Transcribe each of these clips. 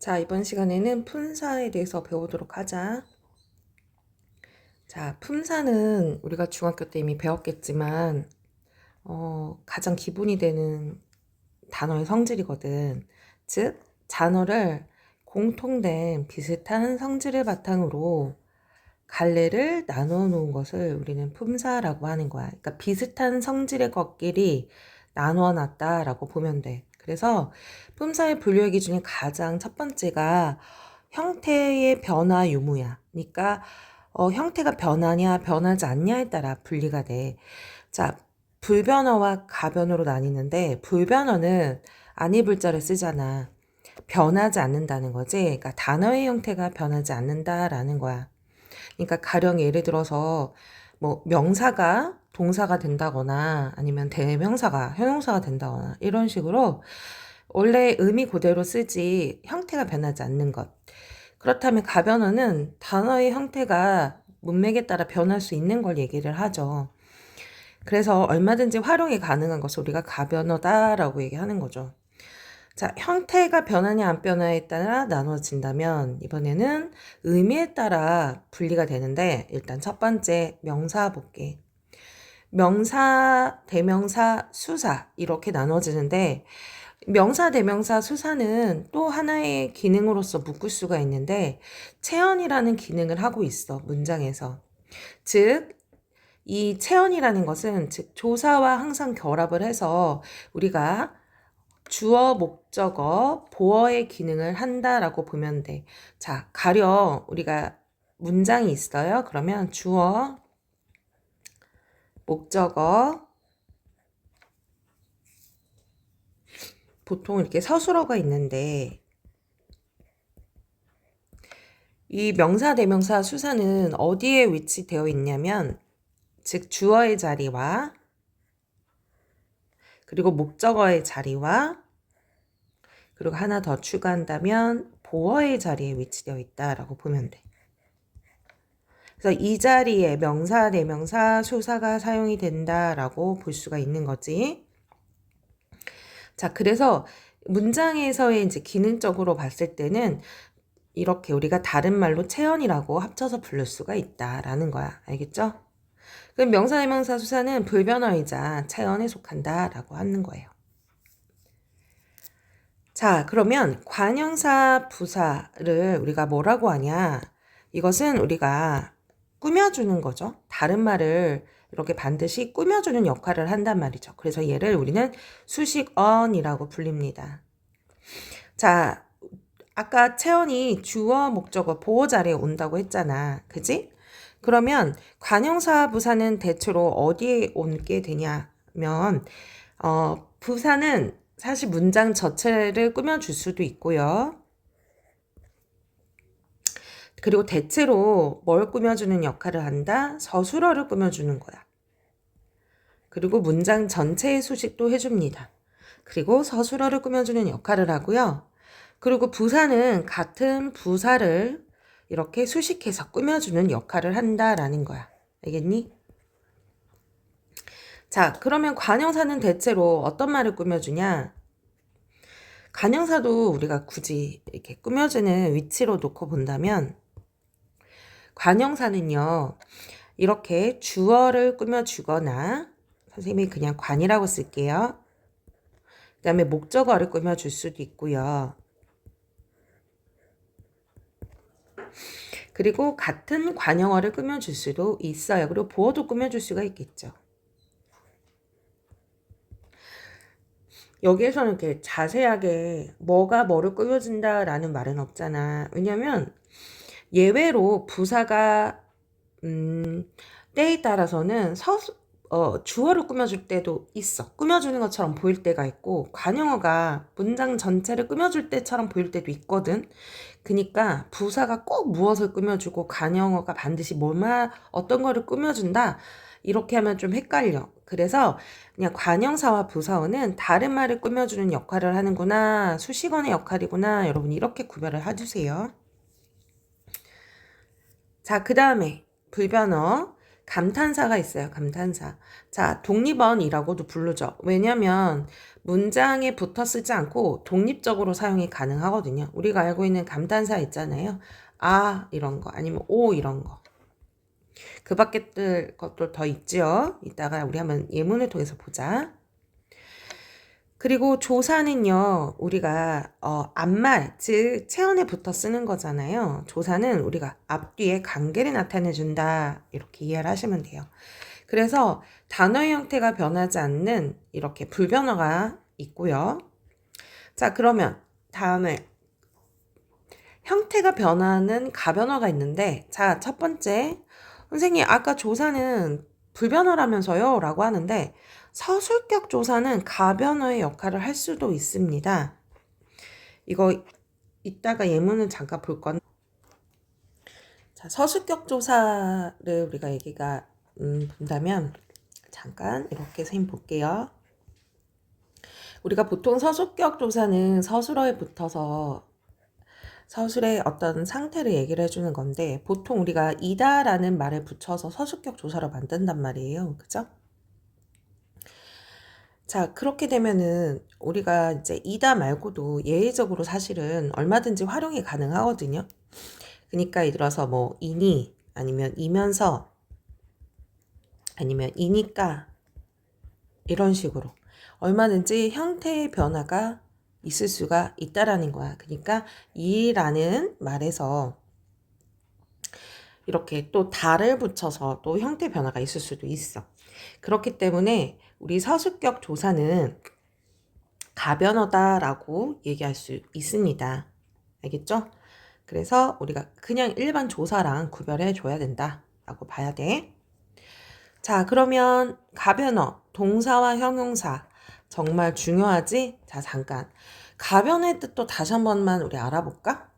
자, 이번 시간에는 품사에 대해서 배우도록 하자. 자, 품사는 우리가 중학교 때 이미 배웠겠지만, 가장 기본이 되는 단어의 성질이거든. 즉, 단어를 공통된 비슷한 성질을 바탕으로 갈래를 나누어 놓은 것을 우리는 품사라고 하는 거야. 그러니까 비슷한 성질의 것끼리 나누어 놨다라고 보면 돼. 그래서 품사의 분류의 기준이 가장 첫 번째가 형태의 변화 유무야. 그러니까 형태가 변하냐 변하지 않냐에 따라 분리가 돼. 자, 불변어와 가변어로 나뉘는데 불변어는 아니 불자를 쓰잖아. 변하지 않는다는 거지. 그러니까 단어의 형태가 변하지 않는다라는 거야. 그러니까 가령 예를 들어서 뭐 명사가 동사가 된다거나 아니면 대명사가 형용사가 된다거나 이런 식으로 원래 의미 그대로 쓰지 형태가 변하지 않는 것. 그렇다면 가변어는 단어의 형태가 문맥에 따라 변할 수 있는 걸 얘기를 하죠. 그래서 얼마든지 활용이 가능한 것을 우리가 가변어다라고 얘기하는 거죠. 자, 형태가 변하냐 안 변하냐에 따라 나눠진다면 이번에는 의미에 따라 분리가 되는데 일단 첫 번째 명사 볼게. 명사, 대명사, 수사 이렇게 나눠지는데 명사, 대명사, 수사는 또 하나의 기능으로서 묶을 수가 있는데 체언이라는 기능을 하고 있어, 문장에서. 즉, 이 체언이라는 것은 즉 조사와 항상 결합을 해서 우리가 주어, 목적어, 보어의 기능을 한다라고 보면 돼. 자, 가령 우리가 문장이 있어요. 그러면 주어, 목적어, 보통 이렇게 서술어가 있는데 이 명사, 대명사, 수사는 어디에 위치되어 있냐면 즉 주어의 자리와 그리고 목적어의 자리와 그리고 하나 더 추가한다면 보어의 자리에 위치되어 있다라고 보면 돼. 그래서 이 자리에 명사, 대명사, 수사가 사용이 된다라고 볼 수가 있는 거지. 자, 그래서 문장에서의 이제 기능적으로 봤을 때는 이렇게 우리가 다른 말로 체언이라고 합쳐서 부를 수가 있다라는 거야. 알겠죠? 그럼 명사, 대명사, 수사는 불변어이자 체언에 속한다라고 하는 거예요. 자, 그러면 관형사, 부사를 우리가 뭐라고 하냐? 이것은 우리가 꾸며주는 거죠. 다른 말을 이렇게 반드시 꾸며주는 역할을 한단 말이죠. 그래서 얘를 우리는 수식어이라고 불립니다. 자, 아까 채연이 주어, 목적어, 보호 자리에 온다고 했잖아. 그지? 그러면 관형사 부사는 대체로 어디에 오게 되냐면 부사는 사실 문장 전체를 꾸며줄 수도 있고요. 그리고 대체로 뭘 꾸며주는 역할을 한다? 서술어를 꾸며주는 거야. 그리고 문장 전체의 수식도 해줍니다. 그리고 서술어를 꾸며주는 역할을 하고요. 그리고 부사는 같은 부사를 이렇게 수식해서 꾸며주는 역할을 한다라는 거야. 알겠니? 자, 그러면 관형사는 대체로 어떤 말을 꾸며주냐? 관형사도 우리가 굳이 이렇게 꾸며주는 위치로 놓고 본다면 관형사는요, 이렇게 주어를 꾸며주거나 선생님이 그냥 관이라고 쓸게요. 그 다음에 목적어를 꾸며줄 수도 있고요. 그리고 같은 관형어를 꾸며줄 수도 있어요. 그리고 보어도 꾸며줄 수가 있겠죠. 여기에서는 이렇게 자세하게 뭐가 뭐를 꾸며준다라는 말은 없잖아. 왜냐면 예외로 부사가 때에 따라서는 주어를 꾸며줄 때도 있어. 꾸며주는 것처럼 보일 때가 있고 관형어가 문장 전체를 꾸며줄 때처럼 보일 때도 있거든. 그러니까 부사가 꼭 무엇을 꾸며주고 관형어가 반드시 어떤 거를 꾸며준다. 이렇게 하면 좀 헷갈려. 그래서 그냥 관형사와 부사어는 다른 말을 꾸며주는 역할을 하는구나. 수식어의 역할이구나. 여러분 이렇게 구별을 해주세요. 자, 그 다음에 불변어 감탄사가 있어요. 감탄사. 자, 독립어이라고도 부르죠. 왜냐면 문장에 붙어 쓰지 않고 독립적으로 사용이 가능하거든요. 우리가 알고 있는 감탄사 있잖아요. 아 이런 거 아니면 오 이런 거. 그 밖에 것도 더 있죠. 이따가 우리 한번 예문을 통해서 보자. 그리고 조사는요, 우리가 앞말, 즉 체언에 붙어 쓰는 거잖아요. 조사는 우리가 앞뒤에 관계를 나타내준다 이렇게 이해를 하시면 돼요. 그래서 단어의 형태가 변하지 않는 이렇게 불변어가 있고요. 자, 그러면 다음에 형태가 변하는 가변어가 있는데, 자, 첫 번째, 선생님 아까 조사는 불변어라면서요? 라고 하는데 서술격 조사는 가변어의 역할을 할 수도 있습니다. 이거 이따가 예문을 잠깐 볼 건데, 자, 서술격 조사를 우리가 얘기가 본다면 잠깐 이렇게 선생님 볼게요. 우리가 보통 서술격 조사는 서술어에 붙어서 서술의 어떤 상태를 얘기를 해주는 건데 보통 우리가 이다라는 말을 붙여서 서술격 조사를 만든단 말이에요. 그죠? 자, 그렇게 되면은 우리가 이제 이다 말고도 예외적으로 사실은 얼마든지 활용이 가능하거든요. 그러니까 예를 들어서 뭐 이니 아니면 이면서 아니면 이니까 이런 식으로 얼마든지 형태의 변화가 있을 수가 있다라는 거야. 그러니까 이라는 말에서 이렇게 또 다를 붙여서 또 형태 변화가 있을 수도 있어. 그렇기 때문에 우리 서술격 조사는 가변어다라고 얘기할 수 있습니다. 알겠죠? 그래서 우리가 그냥 일반 조사랑 구별해 줘야 된다라고 봐야 돼. 자, 그러면 가변어, 동사와 형용사 정말 중요하지? 자, 잠깐. 가변의 뜻도 다시 한 번만 우리 알아볼까?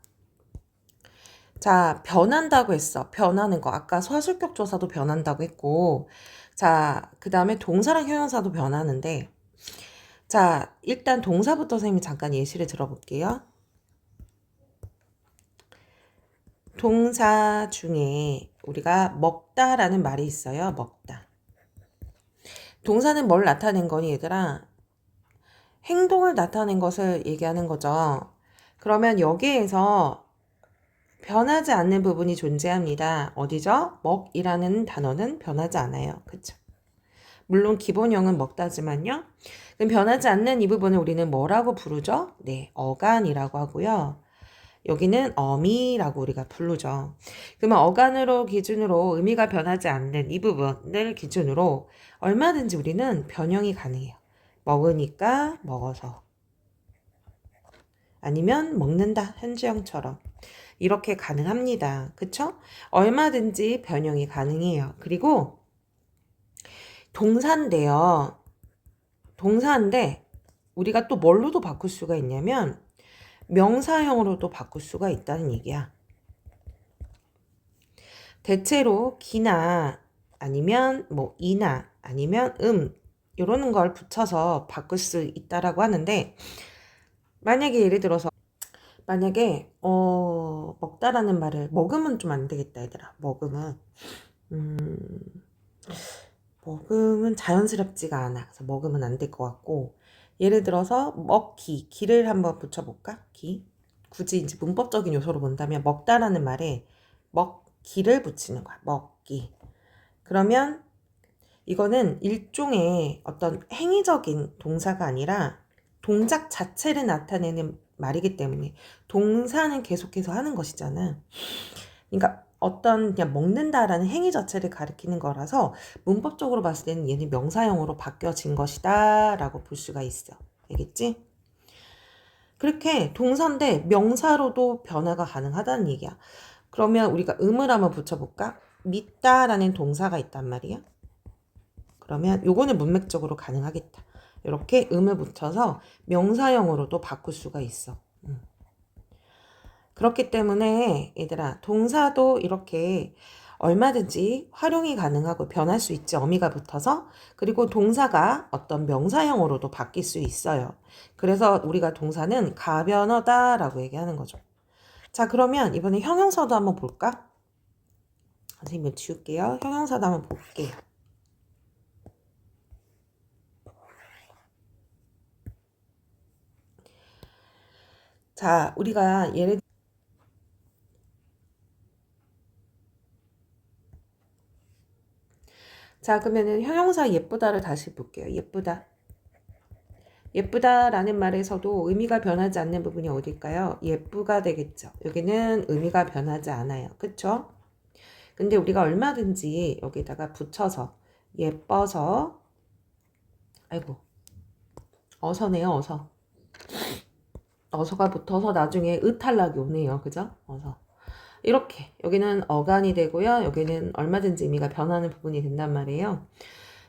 자, 변한다고 했어. 변하는 거. 아까 서술격 조사도 변한다고 했고, 자, 그 다음에 동사랑 형용사도 변하는데, 자, 일단 동사부터 선생님이 잠깐 예시를 들어볼게요. 동사 중에 우리가 먹다라는 말이 있어요. 먹다. 동사는 뭘 나타낸 거니, 얘들아? 행동을 나타낸 것을 얘기하는 거죠. 그러면 여기에서 변하지 않는 부분이 존재합니다. 어디죠? 먹이라는 단어는 변하지 않아요. 그쵸? 물론 기본형은 먹다지만요. 그럼 변하지 않는 이 부분을 우리는 뭐라고 부르죠? 네, 어간이라고 하고요. 여기는 어미라고 우리가 부르죠. 그러면 어간으로 기준으로 의미가 변하지 않는 이 부분을 기준으로 얼마든지 우리는 변형이 가능해요. 먹으니까 먹어서 아니면 먹는다 현주형처럼 이렇게 가능합니다. 그쵸? 얼마든지 변형이 가능해요. 그리고 동사인데요. 동사인데 우리가 또 뭘로도 바꿀 수가 있냐면 명사형으로도 바꿀 수가 있다는 얘기야. 대체로 기나 아니면 뭐 이나 아니면 이런 걸 붙여서 바꿀 수 있다라고 하는데 만약에 예를 들어서 만약에 먹다라는 말을 먹으면 좀 안 되겠다 얘들아. 먹음은 자연스럽지가 않아. 그래서 먹으면 안 될 것 같고 예를 들어서 기를 한번 붙여볼까? 기 굳이 이제 문법적인 요소로 본다면 먹다라는 말에 먹기를 붙이는 거야. 먹기. 그러면 이거는 일종의 어떤 행위적인 동사가 아니라 동작 자체를 나타내는 말이기 때문에 동사는 계속해서 하는 것이잖아. 그러니까 어떤 그냥 먹는다라는 행위 자체를 가리키는 거라서 문법적으로 봤을 때는 얘는 명사형으로 바뀌어진 것이다 라고 볼 수가 있어. 알겠지? 그렇게 동사인데 명사로도 변화가 가능하다는 얘기야. 그러면 우리가 음을 한번 붙여볼까? 믿다라는 동사가 있단 말이야. 그러면 요거는 문맥적으로 가능하겠다. 이렇게 음을 붙여서 명사형으로도 바꿀 수가 있어. 그렇기 때문에 얘들아 동사도 이렇게 얼마든지 활용이 가능하고 변할 수 있지. 어미가 붙어서. 그리고 동사가 어떤 명사형으로도 바뀔 수 있어요. 그래서 우리가 동사는 가변어다라고 얘기하는 거죠. 자, 그러면 이번에 형용사도 한번 볼까? 선생님 지울게요. 형용사도 한번 볼게요. 자, 우리가 예를 자, 그러면은 형용사 예쁘다를 다시 볼게요. 예쁘다. 예쁘다라는 말에서도 의미가 변하지 않는 부분이 어딜까요? 예쁘가 되겠죠. 여기는 의미가 변하지 않아요. 그쵸? 근데 우리가 얼마든지 여기다가 붙여서 예뻐서 아이고 어서네요. 어서가 붙어서 나중에 으탈락이 오네요. 그죠? 어서 이렇게 여기는 어간이 되고요. 여기는 얼마든지 의미가 변하는 부분이 된단 말이에요.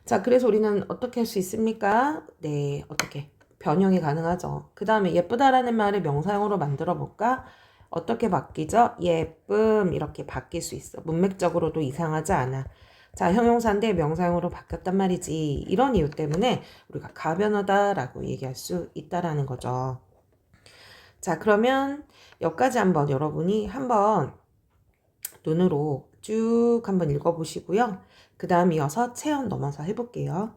자, 그래서 우리는 어떻게 할 수 있습니까? 네, 어떻게 변형이 가능하죠. 그 다음에 예쁘다라는 말을 명사형으로 만들어 볼까? 어떻게 바뀌죠? 예쁨 이렇게 바뀔 수 있어. 문맥적으로도 이상하지 않아. 자, 형용사인데 명사형으로 바뀌었단 말이지. 이런 이유 때문에 우리가 가변하다라고 얘기할 수 있다라는 거죠. 자, 그러면 여기까지 한번 여러분이 한번 눈으로 쭉 한번 읽어보시고요. 그 다음 이어서 체험 넘어서 해볼게요.